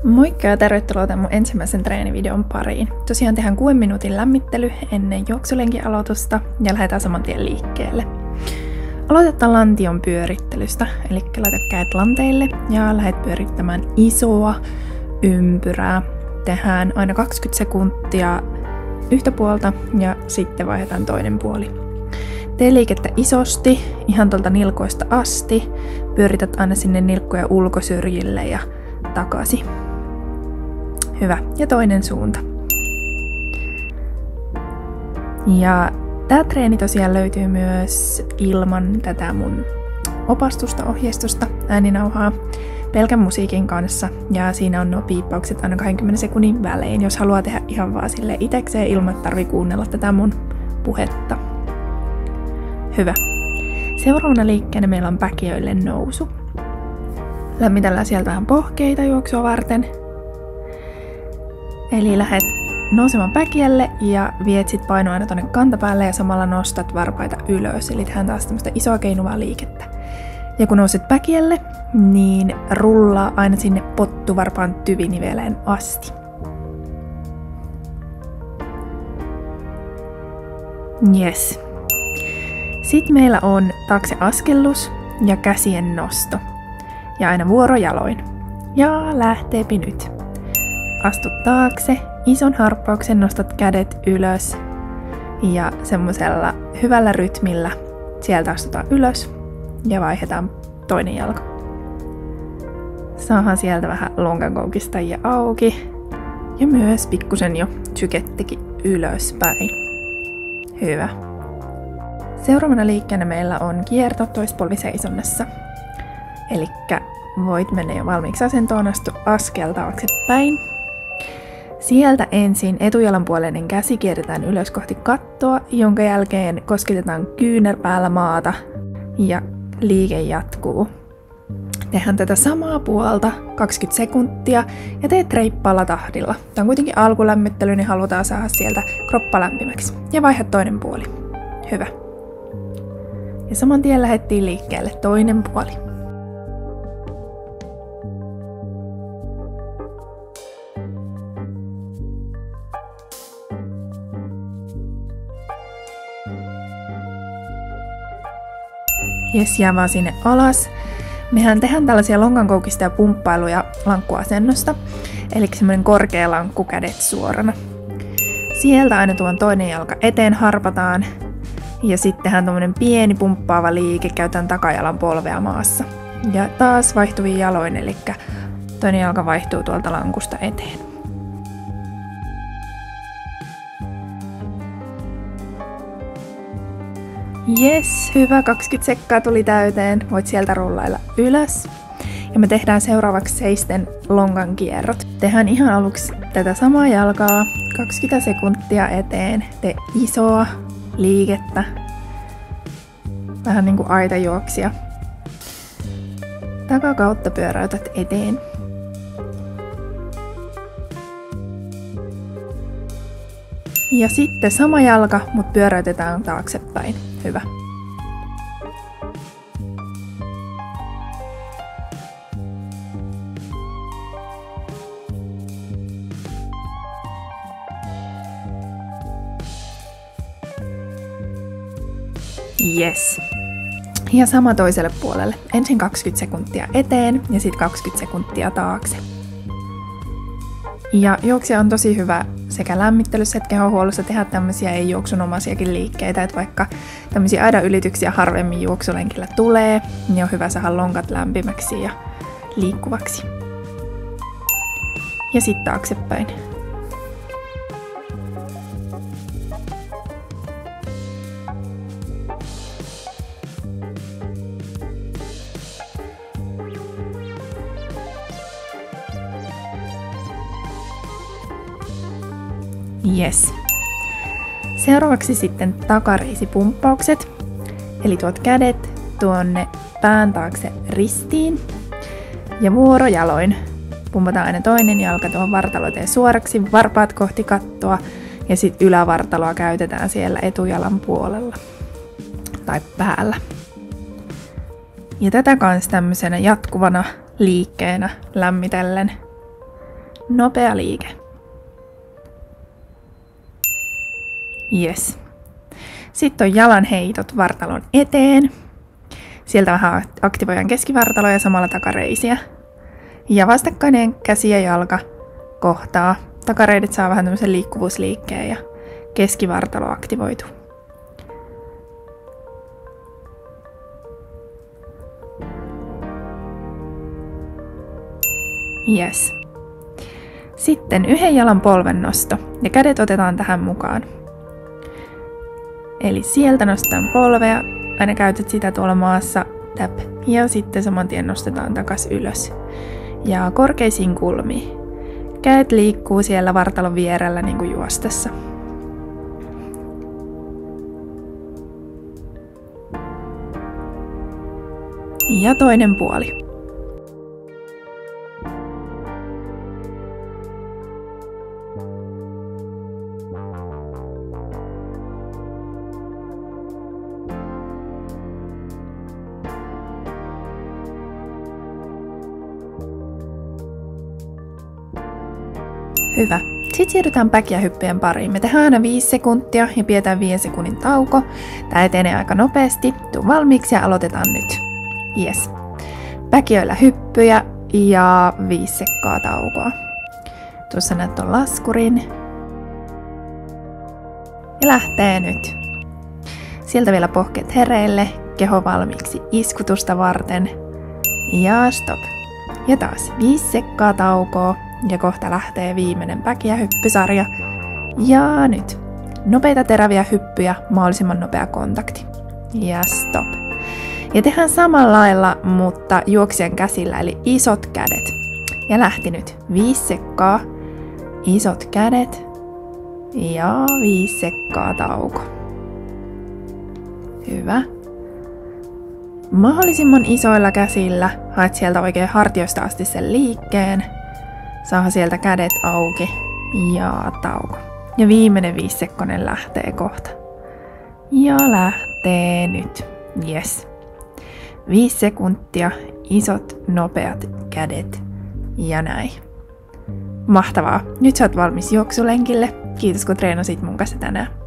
Moikka ja tervetuloa tämän mun ensimmäisen treenivideon pariin. Tosiaan tehdään 6 minuutin lämmittely ennen juoksulenkin aloitusta ja lähdetään saman tien liikkeelle. Aloitetaan lantion pyörittelystä, eli laita kädet lanteille ja lähdet pyörittämään isoa ympyrää. Tehdään aina 20 sekuntia yhtä puolta ja sitten vaihdetaan toinen puoli. Tee liikettä isosti, ihan tuolta nilkoista asti. Pyörität aina sinne nilkkojen ulkosyrjille ja takaisin. Hyvä. Ja toinen suunta. Ja tää treeni tosiaan löytyy myös ilman tätä mun opastusta, ohjeistusta, ääninauhaa, pelkän musiikin kanssa. Ja siinä on nuo piippaukset aina 20 sekunnin välein, jos haluaa tehdä ihan vaan silleen itekseen ilman, että tarvii kuunnella tätä mun puhetta. Hyvä. Seuraavana liikkeenä meillä on päkiöille nousu. Lämmitellään sieltä vähän pohkeita juoksua varten. Eli lähdet nousemaan päkiälle ja viet sit painoa aina tonne kantapäälle ja samalla nostat varpaita ylös. Eli tehdään taas tämmöistä isoa keinuvaa liikettä. Ja kun nouset päkiälle, niin rullaa aina sinne pottuvarpaan tyviniveleen asti. Yes. Sitten meillä on taakse askellus ja käsien nosto. Ja aina vuorojaloin. Ja lähteepi nyt. Astu taakse, ison harppauksen nostat kädet ylös. Ja semmoisella hyvällä rytmillä sieltä astutaan ylös. Ja vaihdetaan toinen jalka. Saadaan sieltä vähän lonkankoukistajia auki. Ja myös pikkusen jo sykettikin ylöspäin. Hyvä. Seuraavana liikkeenä meillä on kierto toispolviseisonnassa. Elikkä voit mennä jo valmiiksi asentoon, astu askel taaksepäin. Sieltä ensin etujalan puoleinen käsi kierretään ylös kohti kattoa, jonka jälkeen kosketetaan kyynärpäällä maata ja liike jatkuu. Tehdään tätä samaa puolta 20 sekuntia ja teet reippaalla tahdilla. Tämä on kuitenkin alkulämmittely, niin halutaan saada sieltä kroppa lämpimäksi. Ja vaihda toinen puoli. Hyvä. Ja saman tien lähdettiin liikkeelle toinen puoli. Jes, jää vaan sinne alas. Mehän tehdään tällaisia lonkankoukista ja pumppailuja lankkuasennosta. Eli semmoinen korkea lankku, kädet suorana. Sieltä aina tuon toinen jalka eteen harpataan. Ja sitten tehdään tommonen pieni pumppaava liike, käytetään takajalan polvea maassa. Ja taas vaihtuvia jaloin, eli toinen jalka vaihtuu tuolta lankusta eteen. Jes, hyvä, 20 sekkaa tuli täyteen. Voit sieltä rullailla ylös. Ja me tehdään seuraavaksi seisten lonkan kierrot. Tehdään ihan aluksi tätä samaa jalkaa, 20 sekuntia eteen. Tee isoa liikettä. Vähän niin kuin aitajuoksia. Takakautta pyöräytät eteen. Ja sitten sama jalka, mutta pyöräytetään taaksepäin. Hyvä. Yes. Ja sama toiselle puolelle. Ensin 20 sekuntia eteen ja sitten 20 sekuntia taakse. Ja juoksija on tosi hyvä sekä lämmittelyssä että kehonhuollossa tehdä tämmöisiä ei-juoksunomaisiakin liikkeitä, että vaikka tämmöisiä aidan ylityksiä harvemmin juoksulenkillä tulee, niin on hyvä saada lonkat lämpimäksi ja liikkuvaksi. Ja sitten taaksepäin. Yes. Seuraavaksi sitten takariisipumppaukset. Eli tuot kädet tuonne pään taakse ristiin. Ja vuorojaloin pumpataan aina toinen jalka tuohon vartaloiteen suoraksi, varpaat kohti kattoa. Ja sitten ylävartaloa käytetään siellä etujalan puolella tai päällä. Ja tätä kanssa tämmöisenä jatkuvana liikkeenä lämmitellen nopea liike. Yes. Sitten on jalan heitot vartalon eteen. Sieltä vähän aktivoidaan keskivartaloa ja samalla takareisiä. Ja vastakkainen käsi ja jalka kohtaa. Takareidet saa vähän tämmöisen liikkuvuusliikkeen ja keskivartalo aktivoituu. Yes. Sitten yhden jalan polvennosto ja kädet otetaan tähän mukaan. Eli sieltä nostetaan polvea, aina käytät sitä tuolla maassa, tap, ja sitten saman tien nostetaan takas ylös. Ja korkeisiin kulmiin. Kädet liikkuu siellä vartalon vierellä niin kuin juostessa. Ja toinen puoli. Hyvä. Sitten siirrytään back- ja hyppyjen pariin. Me tehdään aina 5 sekuntia ja pidetään 5 sekunnin tauko. Tää etenee aika nopeasti. Tuu valmiiksi ja aloitetaan nyt. Yes. Backioilla hyppyjä ja 5 sekkaa taukoa. Tuossa näet ton laskurin. Ja lähtee nyt. Sieltä vielä pohkeet hereille. Keho valmiiksi iskutusta varten. Ja stop. Ja taas 5 sekkaa taukoa. Ja kohta lähtee viimeinen back- ja hyppysarja. Ja nyt. Nopeita teräviä hyppyjä, mahdollisimman nopea kontakti. Ja stop. Ja tehdään samalla lailla, mutta juoksijan käsillä, eli isot kädet. Ja lähti nyt. 5 sekkaa. Isot kädet. Ja 5 sekkaa tauko. Hyvä. Mahdollisimman isoilla käsillä haet sieltä oikein hartioista asti sen liikkeen. Saa sieltä kädet auki ja tauko. Ja viimeinen 5 sekkonen lähtee kohta. Ja lähtee nyt. Yes. 5 sekuntia, isot nopeat kädet ja näin. Mahtavaa. Nyt sä oot valmis juoksulenkille. Kiitos kun treenasit mun kanssa tänään.